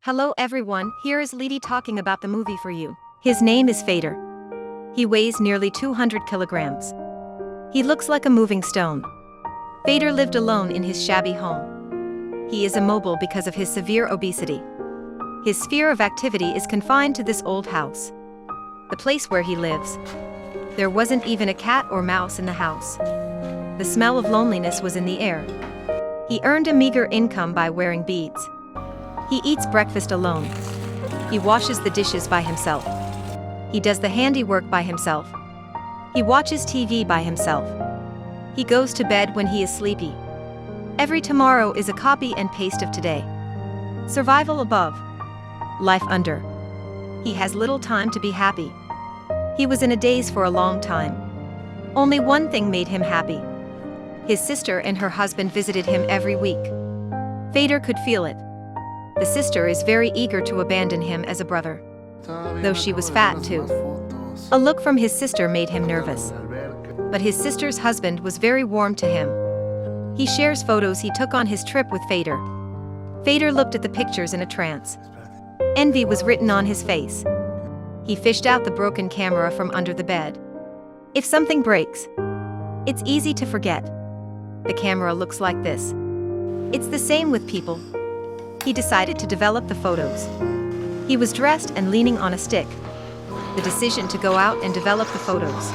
Hello everyone, here is Lidi talking about the movie for you. His name is Fader. He weighs nearly 200 kilograms. He looks like a moving stone. Fader lived alone in his shabby home. He is immobile because of his severe obesity. His sphere of activity is confined to this old house. The place where he lives. There wasn't even a cat or mouse in the house. The smell of loneliness was in the air. He earned a meager income by wearing beads. He eats breakfast alone. He washes the dishes by himself. He does the handiwork by himself. He watches TV by himself. He goes to bed when he is sleepy. Every tomorrow is a copy and paste of today. Survival above. Life under. He has little time to be happy. He was in a daze for a long time. Only one thing made him happy. His sister and her husband visited him every week. Fader could feel it. The sister is very eager to abandon him as a brother. Though she was fat too. A look from his sister made him nervous. But his sister's husband was very warm to him. He shares photos he took on his trip with Fader. Fader looked at the pictures in a trance. Envy was written on his face. He fished out the broken camera from under the bed. If something breaks, it's easy to forget. The camera looks like this. It's the same with people. He decided to develop the photos. He was dressed and leaning on a stick. The decision to go out and develop the photos.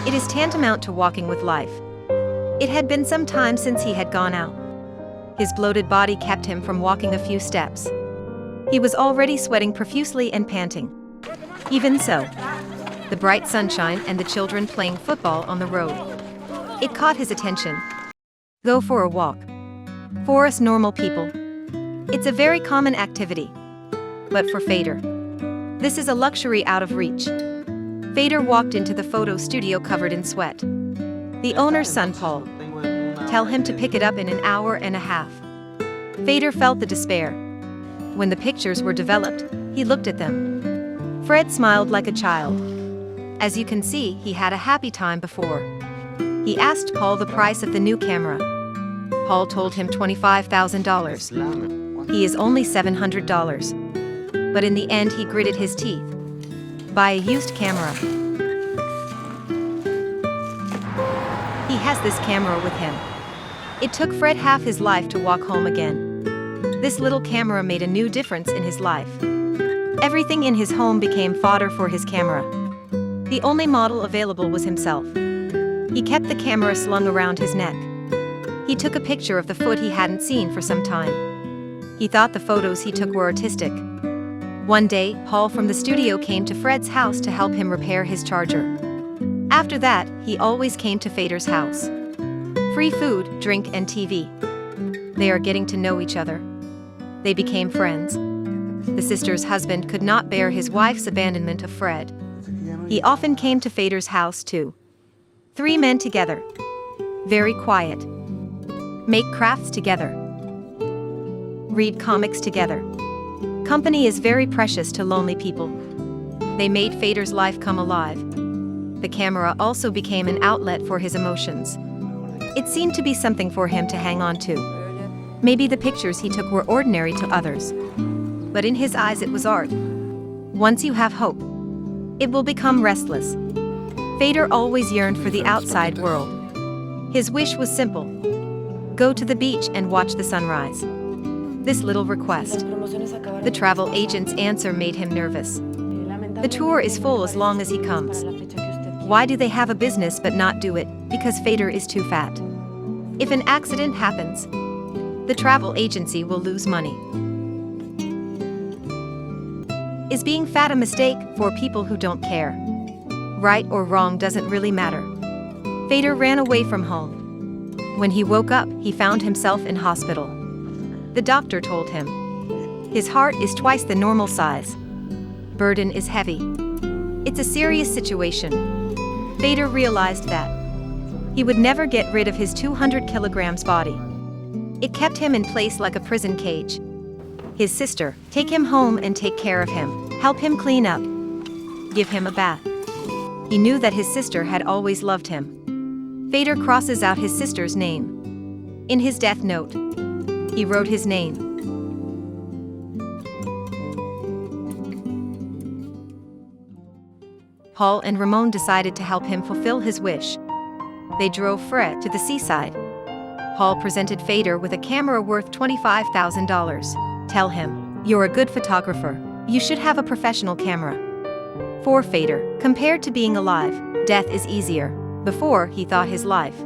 It is tantamount to walking with life. It had been some time since he had gone out. His bloated body kept him from walking a few steps. He was already sweating profusely and panting. Even so, the bright sunshine and the children playing football on the road. It caught his attention. Go for a walk. For us normal people, it's a very common activity. But for Fader, this is a luxury out of reach. Fader walked into the photo studio covered in sweat. The owner's son Paul. Tell him to pick it up in an hour and a half. Fader felt the despair. When the pictures were developed, he looked at them. Fred smiled like a child. As you can see, he had a happy time before. He asked Paul the price of the new camera. Paul told him $25,000. He is only $700. But in the end he gritted his teeth. Buy a used camera. He has this camera with him. It took Fred half his life to walk home again. This little camera made a new difference in his life. Everything in his home became fodder for his camera. The only model available was himself. He kept the camera slung around his neck. He took a picture of the foot he hadn't seen for some time. He thought the photos he took were artistic. One day, Paul from the studio came to Fred's house to help him repair his charger. After that, he always came to Fader's house. Free food, drink and TV. They are getting to know each other. They became friends. The sister's husband could not bear his wife's abandonment of Fred. He often came to Fader's house too. 3 men together. Very quiet. Make crafts together. Read comics together. Company is very precious to lonely people. They made Fader's life come alive. The camera also became an outlet for his emotions. It seemed to be something for him to hang on to. Maybe the pictures he took were ordinary to others. But in his eyes it was art. Once you have hope, it will become restless. Fader always yearned for the outside world. His wish was simple. Go to the beach and watch the sunrise. This little request. The travel agent's answer made him nervous. The tour is full as long as he comes. Why do they have a business but not do it? Because Fader is too fat. If an accident happens, the travel agency will lose money. Is being fat a mistake for people who don't care? Right or wrong doesn't really matter. Fader ran away from home. When he woke up, he found himself in hospital. The doctor told him, his heart is twice the normal size. Burden is heavy. It's a serious situation. Fader realized that he would never get rid of his 200 kilograms body. It kept him in place like a prison cage. His sister, take him home and take care of him, help him clean up, give him a bath. He knew that his sister had always loved him. Fader crosses out his sister's name. In his death note, he wrote his name. Paul and Ramon decided to help him fulfill his wish. They drove Fred to the seaside. Paul presented Fader with a camera worth $25,000. Tell him, "You're a good photographer. You should have a professional camera." For Fader, compared to being alive, death is easier. Before, he thought his life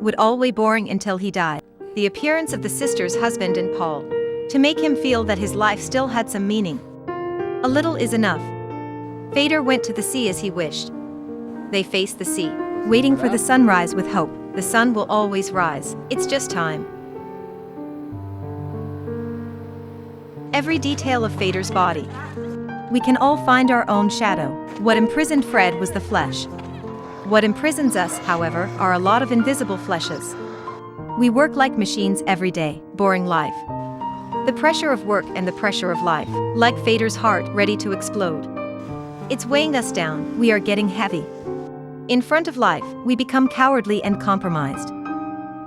would always boring until he died. The appearance of the sisters' husband and Paul, to make him feel that his life still had some meaning. A little is enough. Fader went to the sea as he wished. They faced the sea, waiting for the sunrise with hope. The sun will always rise, it's just time. Every detail of Fader's body. We can all find our own shadow. What imprisoned Fred was the flesh. What imprisons us, however, are a lot of invisible fleshes. We work like machines every day, boring life. The pressure of work and the pressure of life, like Fader's heart ready to explode. It's weighing us down, we are getting heavy. In front of life, we become cowardly and compromised.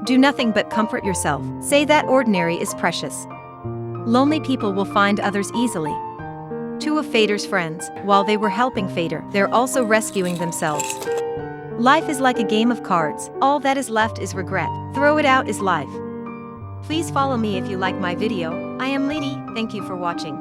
Do nothing but comfort yourself, say that ordinary is precious. Lonely people will find others easily. Two of Fader's friends, while they were helping Fader, they're also rescuing themselves. Life is like a game of cards, all that is left is regret. Throw it out is life. Please follow me if you like my video. I am Lady, thank you for watching.